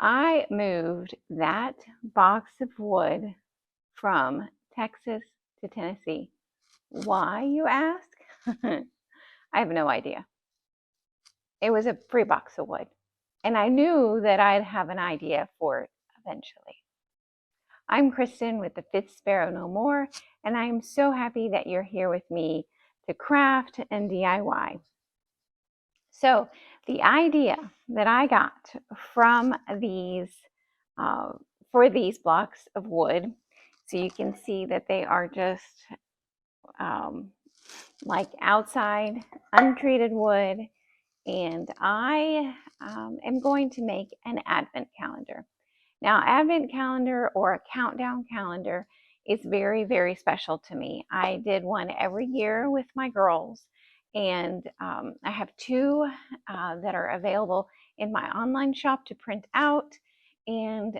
I moved that box of wood from Texas to Tennessee. Why, you ask? I have no idea. It was a free box of wood, and I knew that I'd have an idea for it eventually. I'm Kristen with the Fifth Sparrow No More, and I am so happy that you're here with me to craft and DIY. So the idea that I got from these, for these blocks of wood, so you can see that they are just like outside untreated wood, and I am going to make an advent calendar. Now, advent calendar or a countdown calendar is very, very special to me. I did one every year with my girls, and I have two that are available in my online shop to print out. And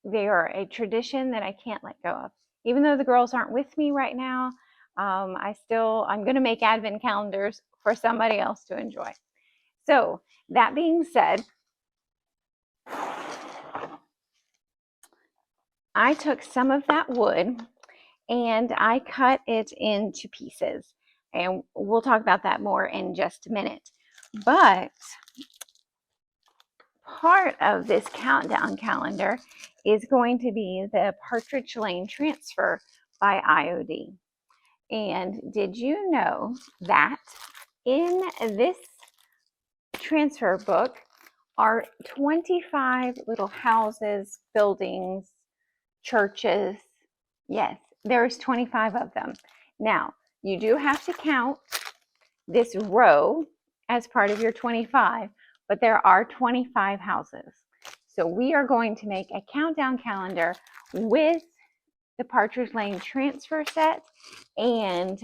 they are a tradition that I can't let go of. Even though the girls aren't with me right now, I'm going to make advent calendars for somebody else to enjoy. So that being said, I took some of that wood and I cut it into pieces. And we'll talk about that more in just a minute. But part of this countdown calendar is going to be the Partridge Lane Transfer by IOD. And did you know that in this transfer book are 25 little houses, buildings, churches? Yes, there's 25 of them. Now, you do have to count this row as part of your 25, but there are 25 houses. So we are going to make a countdown calendar with the Partridge Lane transfer set and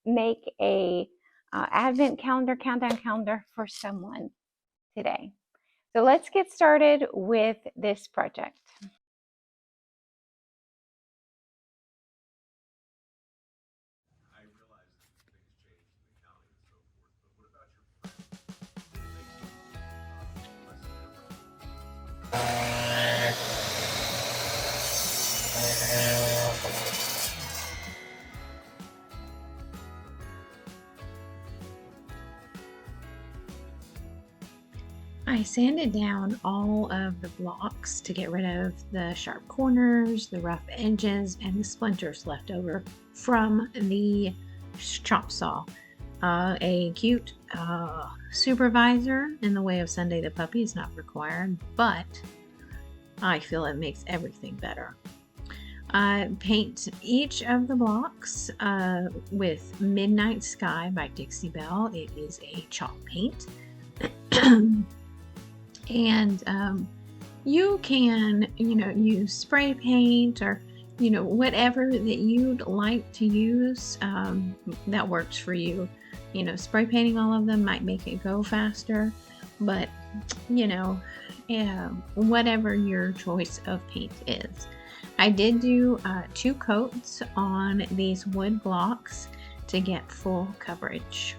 make a advent calendar, countdown calendar for someone today. So let's get started with this project. I sanded down all of the blocks to get rid of the sharp corners, the rough edges, and the splinters left over from the chop saw. A cute supervisor in the way of Sunday the puppy is not required, but I feel it makes everything better. Paint each of the blocks with Midnight Sky by Dixie Belle. It is a chalk paint. And you can, use spray paint or, whatever that you'd like to use that works for you. Spray painting all of them might make it go faster, but, whatever your choice of paint is. I did do 2 coats on these wood blocks to get full coverage.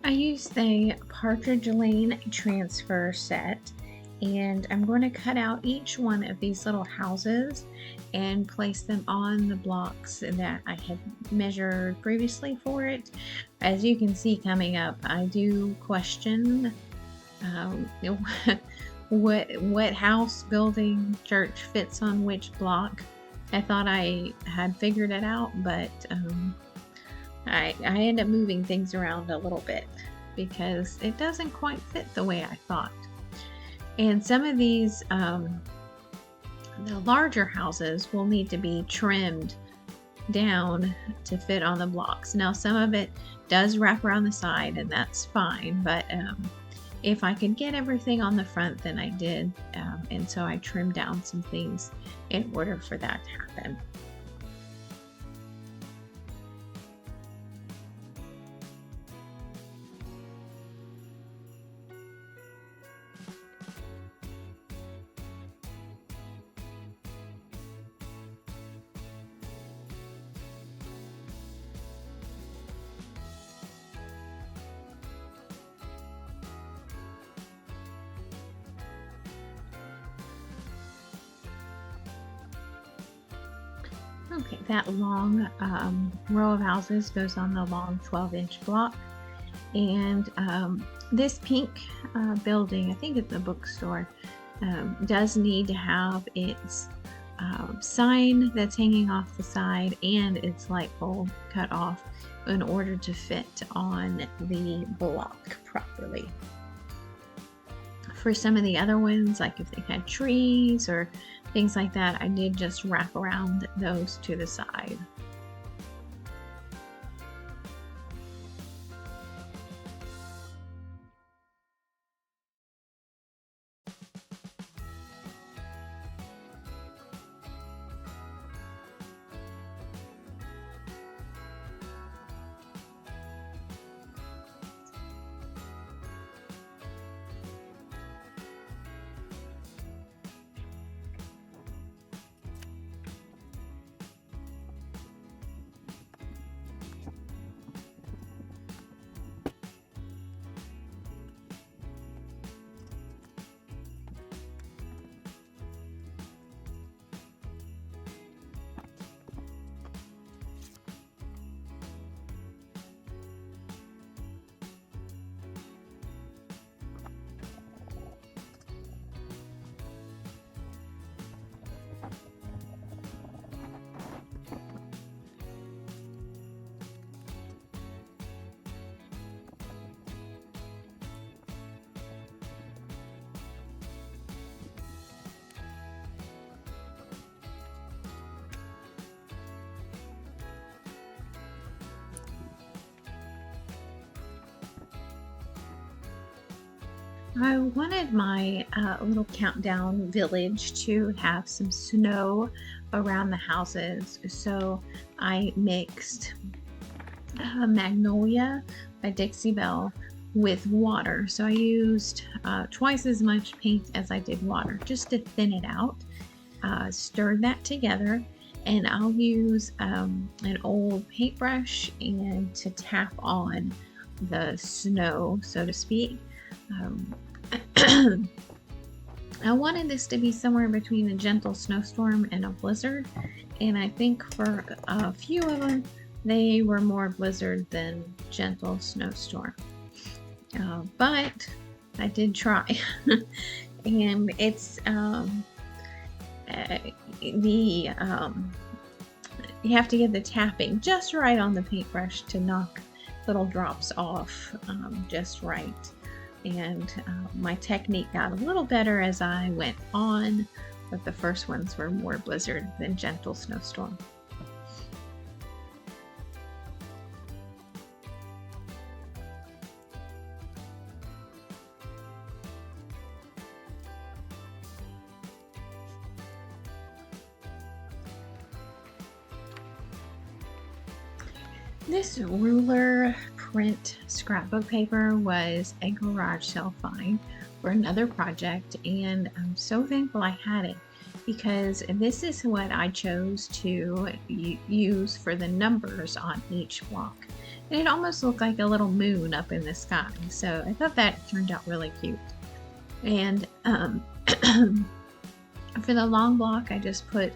I used the Partridge Lane transfer set, and I'm going to cut out each one of these little houses and place them on the blocks that I had measured previously for it. As you can see coming up, I do question what house, building, church fits on which block. I thought I had figured it out, but I end up moving things around a little bit because it doesn't quite fit the way I thought. And some of these, the larger houses will need to be trimmed down to fit on the blocks. Now some of it does wrap around the side and that's fine, but if I could get everything on the front, then I did, and so I trimmed down some things in order for that to happen. Okay, that long row of houses goes on the long 12-inch block. And this pink building, I think it's a bookstore, does need to have its sign that's hanging off the side and its light bulb cut off in order to fit on the block properly. For some of the other ones, like if they had trees or things like that, I did just wrap around those to the side. I wanted my little countdown village to have some snow around the houses, so I mixed Magnolia by Dixie Belle with water. So I used twice as much paint as I did water just to thin it out. Stirred that together, and I'll use an old paintbrush and to tap on the snow, so to speak. I wanted this to be somewhere between a gentle snowstorm and a blizzard, and I think for a few of them they were more blizzard than gentle snowstorm, but I did try. And it's you have to get the tapping just right on the paintbrush to knock little drops off just right. And my technique got a little better as I went on, but the first ones were more blizzard than gentle snowstorm. This ruler print scrapbook paper was a garage sale find for another project, and I'm so thankful I had it, because this is what I chose to use for the numbers on each block, and it almost looked like a little moon up in the sky, so I thought that turned out really cute. And for the long block, I just put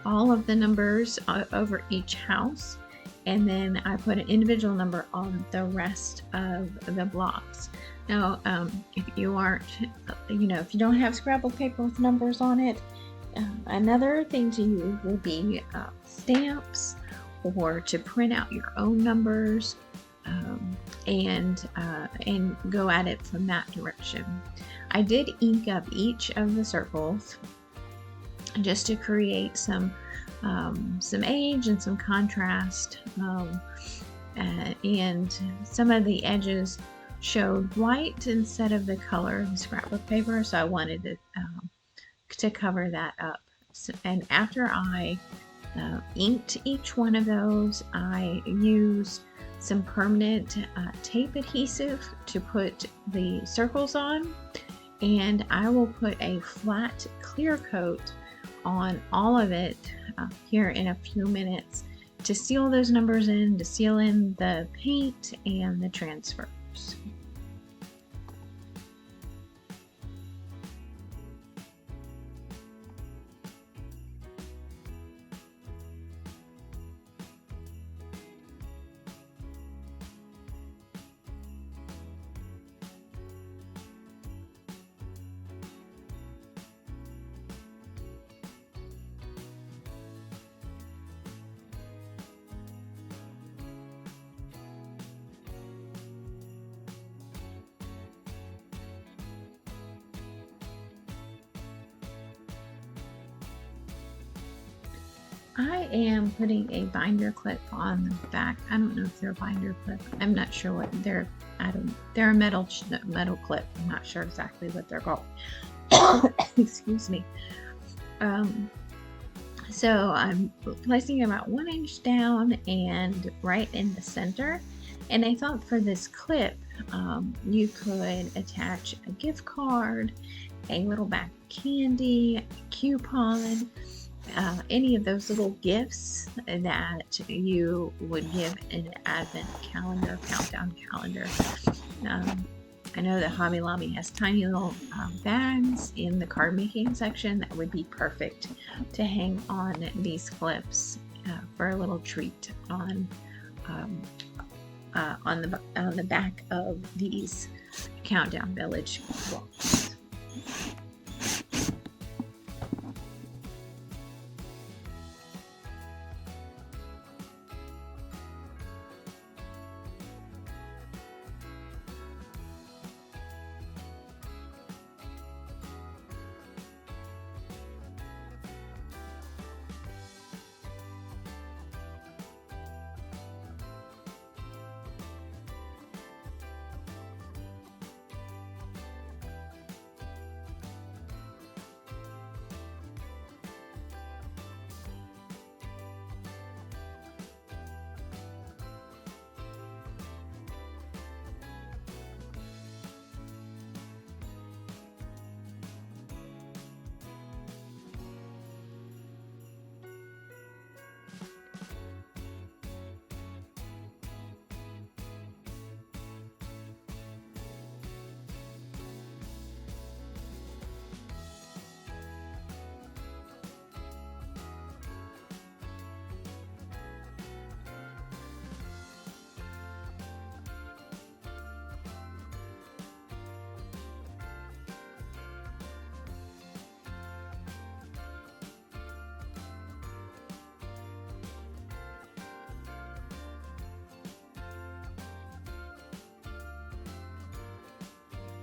all of the numbers over each house, and then I put an individual number on the rest of the blocks. Now, if you aren't, if you don't have scrapbook paper with numbers on it, another thing to use will be stamps, or to print out your own numbers, and go at it from that direction. I did ink up each of the circles just to create some age and some contrast, and some of the edges showed white instead of the color of the scrapbook paper, so I wanted to cover that up. And after I inked each one of those, I used some permanent tape adhesive to put the circles on, and I will put a flat clear coat on all of it here in a few minutes to seal those numbers in, to seal in the paint and the transfers. I am putting a binder clip on the back. I don't know if they're a binder clip. I'm not sure what they're. They're a metal clip. I'm not sure exactly what they're called. Excuse me. So I'm placing about 1 inch down and right in the center. And I thought for this clip, you could attach a gift card, a little bag of candy, a coupon, any of those little gifts that you would give an advent calendar, countdown calendar. I know that Hobby Lobby has tiny little bags in the card making section that would be perfect to hang on these clips for a little treat on the back of these Countdown Village blocks.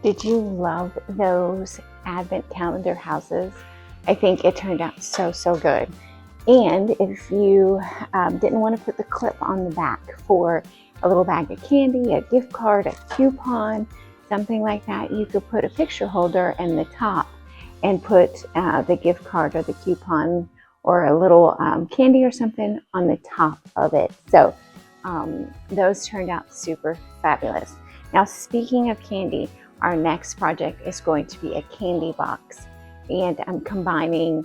Did you love those advent calendar houses? I think it turned out so good. And if you didn't want to put the clip on the back for a little bag of candy, a gift card, a coupon, something like that, you could put a picture holder in the top and put the gift card or the coupon or a little candy or something on the top of it. So those turned out super fabulous. Now, speaking of candy, our next project is going to be a candy box, and I'm combining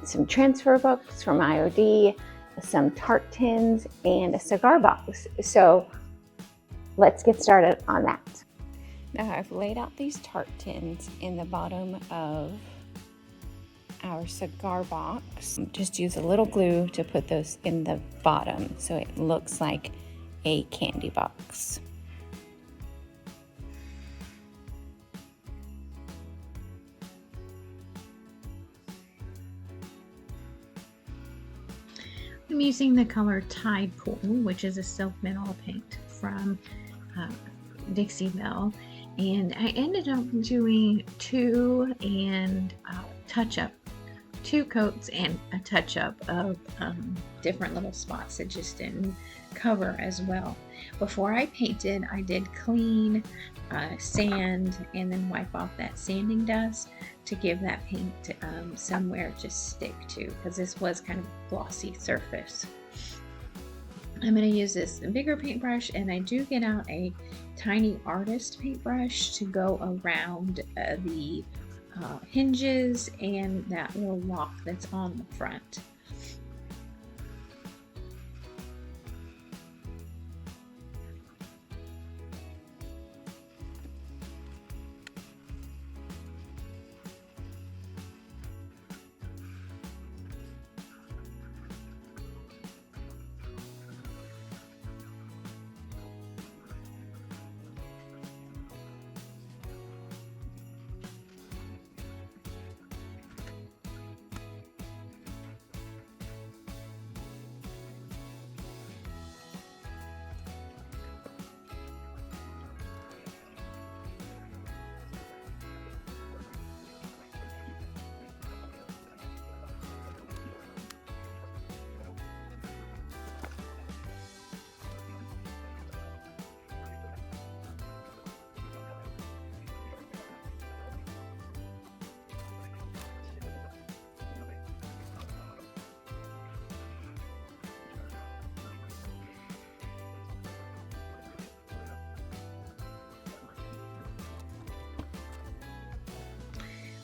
some transfer books from IOD, some tart tins, and a cigar box. So let's get started on that. Now I've laid out these tart tins in the bottom of our cigar box. Just use a little glue to put those in the bottom so it looks like a candy box. I'm using the color Tide Pool, which is a silk mineral paint from Dixie Belle, and I ended up doing 2 and touch-up 2 coats and a touch up of different little spots that just didn't cover as well. Before I painted, I did clean, sand, and then wipe off that sanding dust to give that paint somewhere to stick to, because this was kind of a glossy surface. I'm going to use this bigger paintbrush, and I do get out a tiny artist paintbrush to go around the hinges and that little lock that's on the front.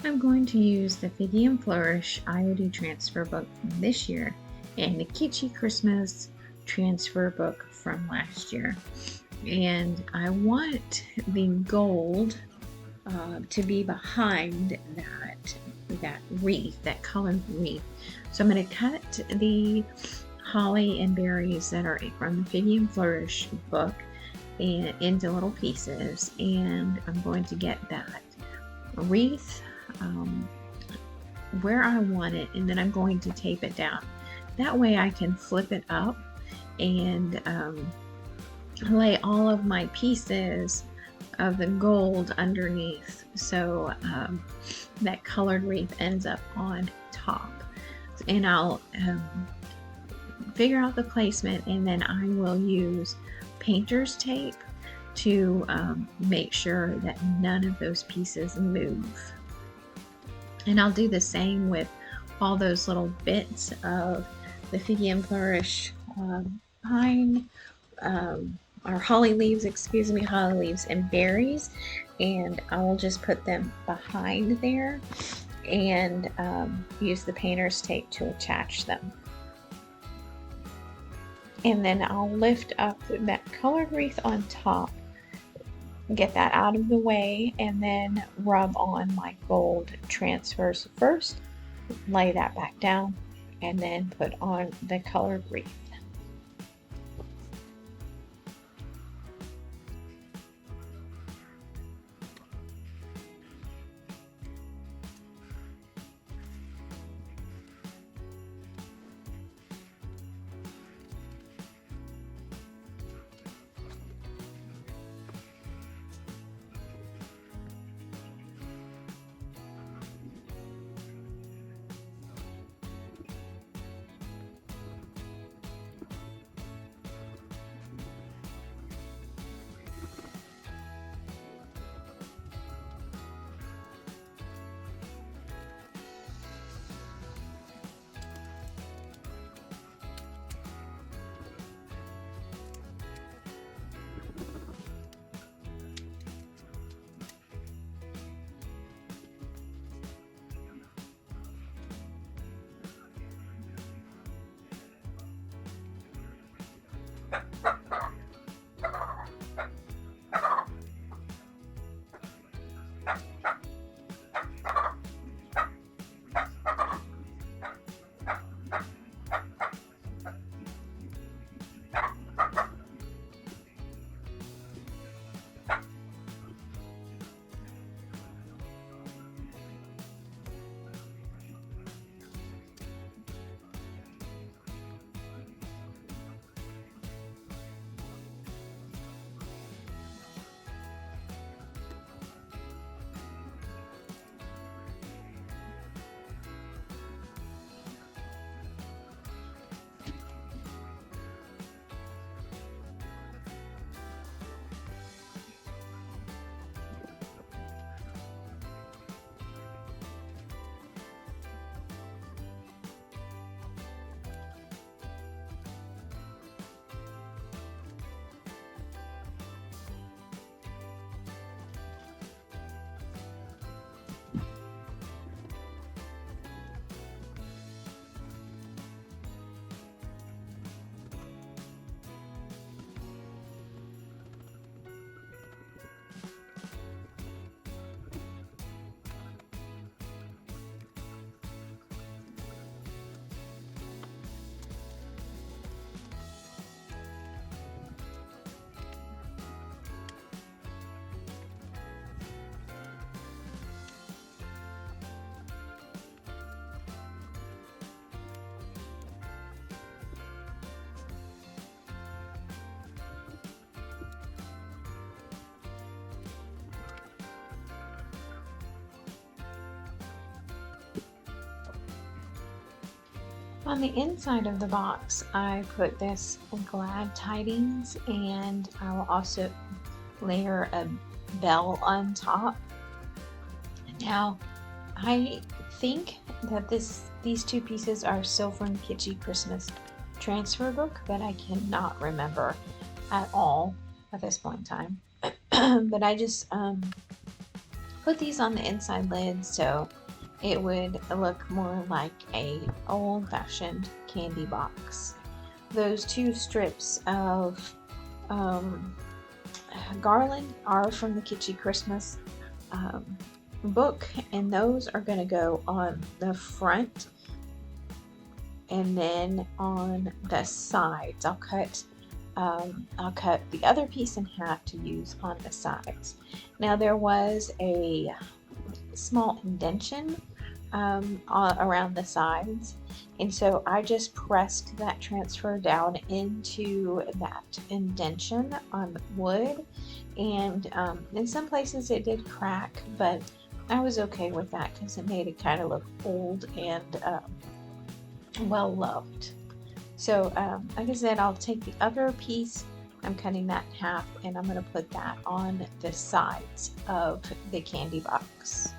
I'm going to use the Figgy and Flourish IOD transfer book from this year and the Kitschy Christmas transfer book from last year. And I want the gold to be behind that wreath, that colored wreath. So I'm going to cut the holly and berries that are from the Figgy and Flourish book and into little pieces, and I'm going to get that wreath where I want it, and then I'm going to tape it down. That way I can flip it up and lay all of my pieces of the gold underneath, so that colored wreath ends up on top. And I'll figure out the placement, and then I will use painter's tape to make sure that none of those pieces move. And I'll do the same with all those little bits of the Figgy and Flourish pine, or holly leaves, holly leaves and berries, and I will just put them behind there and use the painter's tape to attach them. And then I'll lift up that colored wreath on top, get that out of the way, and then rub on my gold transfers first, lay that back down, and then put on the colored wreath. On the inside of the box, I put this glad tidings, and I will also layer a bell on top. Now, I think that these two pieces are still from the Kitschy Christmas transfer book, but I cannot remember at all at this point in time. But I just put these on the inside lid so it would look more like a old-fashioned candy box. Those two strips of garland are from the Kitschy Christmas book, and those are going to go on the front, and then on the sides I'll cut the other piece in half to use on the sides. Now there was a small indentation around the sides, and so I just pressed that transfer down into that indentation on the wood, and in some places it did crack, but I was okay with that because it made it kind of look old and well loved. So like I said, I'll take the other piece, I'm cutting that in half, and I'm going to put that on the sides of the candy box.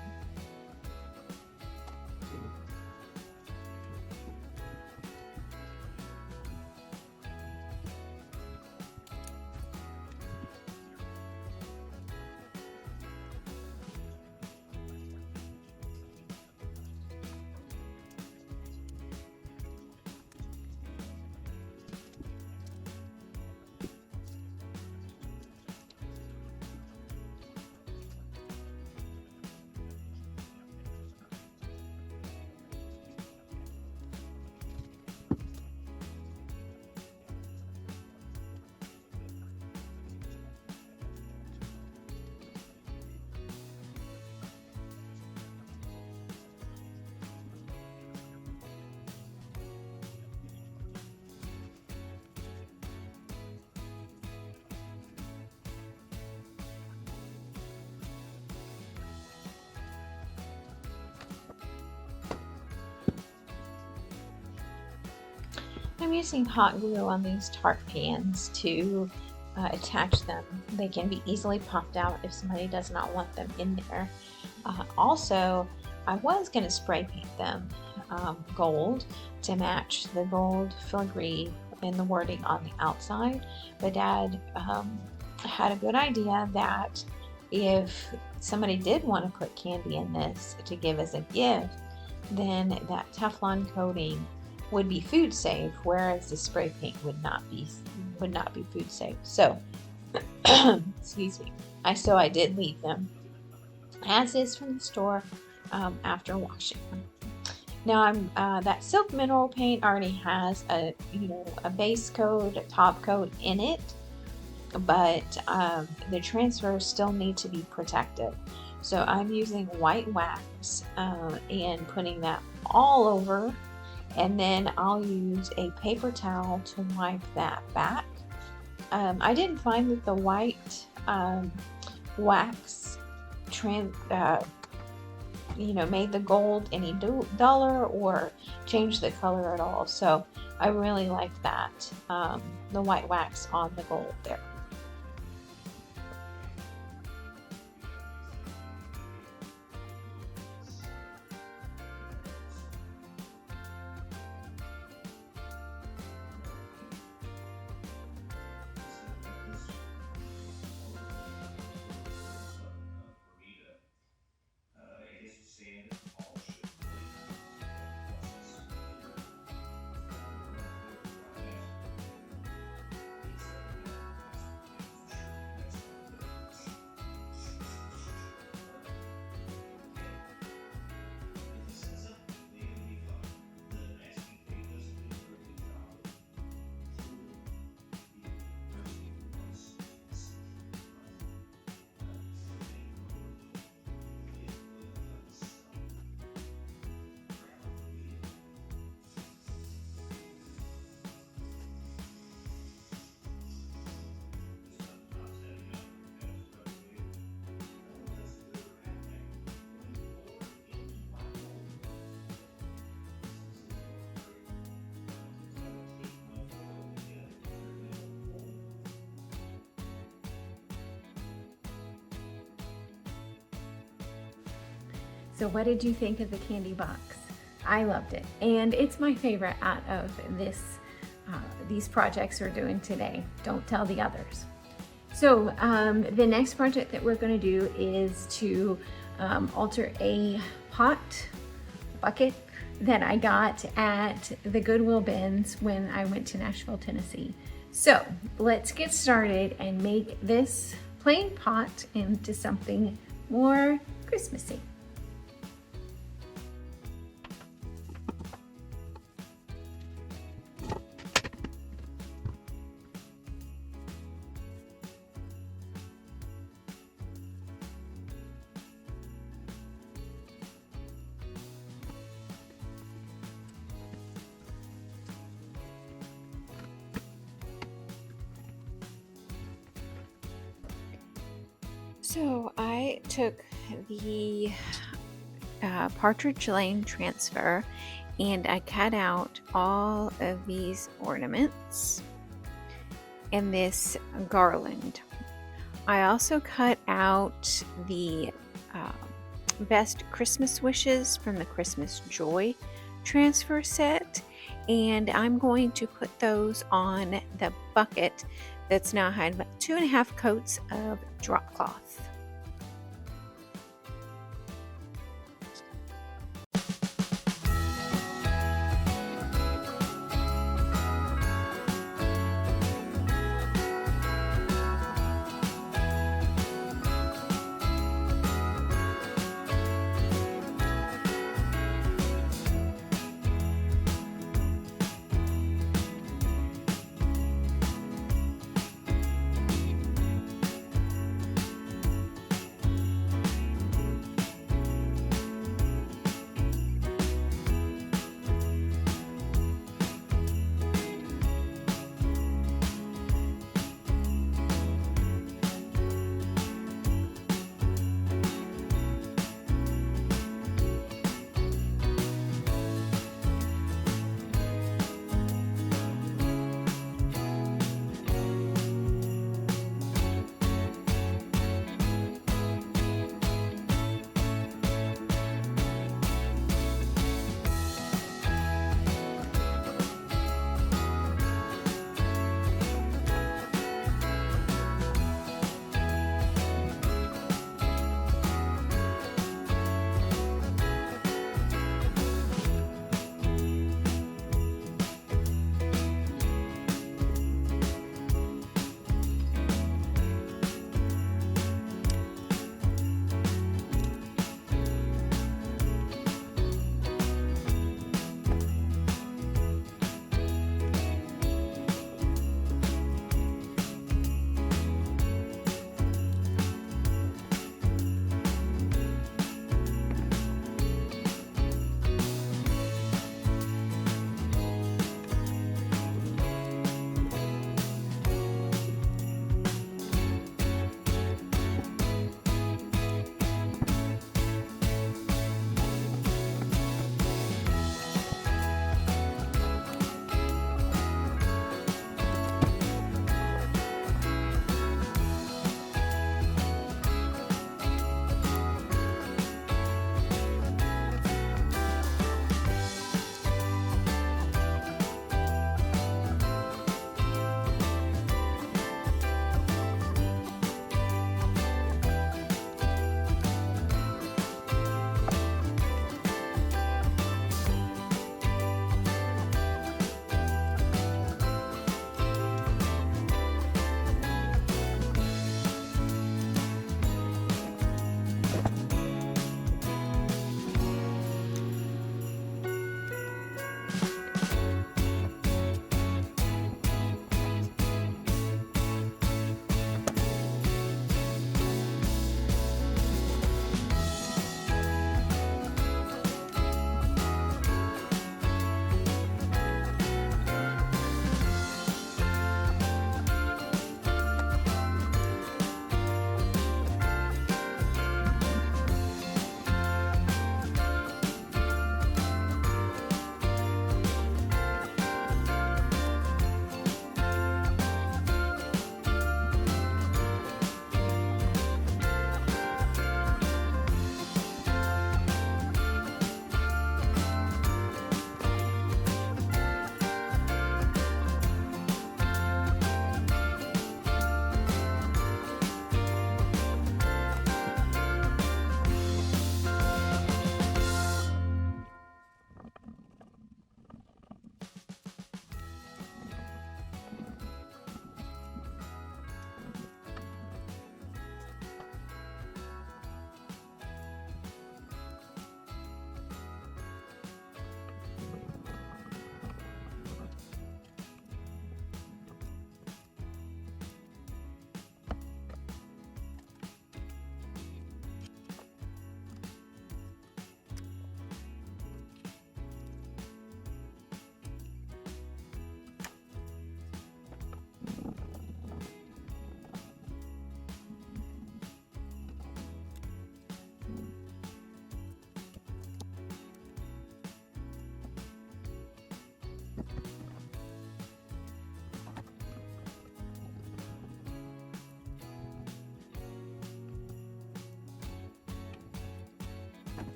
I'm using hot glue on these tart pans to attach them. They can be easily popped out if somebody does not want them in there. Also, I was going to spray paint them gold to match the gold filigree in the wording on the outside, but Dad had a good idea that if somebody did want to put candy in this to give as a gift, then that Teflon coating would be food safe, whereas the spray paint would not be food safe. So, excuse me. I did leave them as is from the store after washing them. Now that silk mineral paint already has a base coat, a top coat in it, but the transfers still need to be protected. So I'm using white wax and putting that all over. And then I'll use a paper towel to wipe that back. I didn't find that the white wax made the gold any duller or changed the color at all. So I really like that, the white wax on the gold there. So what did you think of the candy box? I loved it, and it's my favorite out of these projects we're doing today. Don't tell the others. So the next project that we're going to do is to alter a bucket that I got at the Goodwill bins when I went to Nashville, Tennessee. So let's get started and make this plain pot into something more Christmassy. So I took the Partridge Lane transfer and I cut out all of these ornaments and this garland. I also cut out the best Christmas wishes from the Christmas Joy transfer set, and I'm going to put those on the bucket that's now had about 2.5 coats of drop cloth.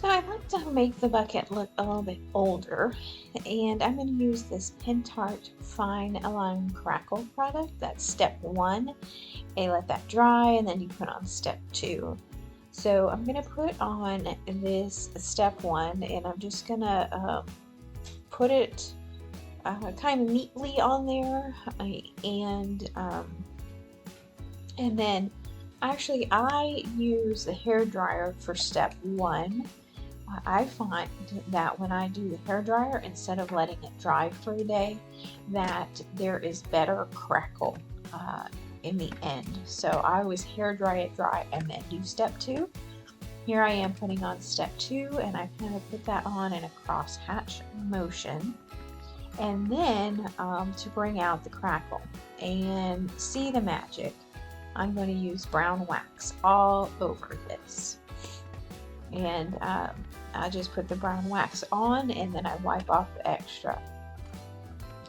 So I like to make the bucket look a little bit older, and I'm going to use this Tart Fine Align Crackle product. That's step 1. And let that dry, and then you put on step 2. So I'm going to put on this step 1, and I'm just going to put it kind of neatly on there, and then actually I use the hair dryer for step 1. I find that when I do the hair dryer, instead of letting it dry for a day, that there is better crackle in the end. So I always hair dry it dry and then do step 2. Here I am putting on step 2, and I kind of put that on in a cross hatch motion. And then to bring out the crackle and see the magic, I'm going to use brown wax all over this. And I just put the brown wax on, and then I wipe off the extra.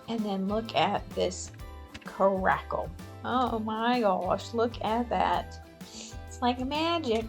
And then look at this crackle. Oh my gosh, look at that. It's like magic.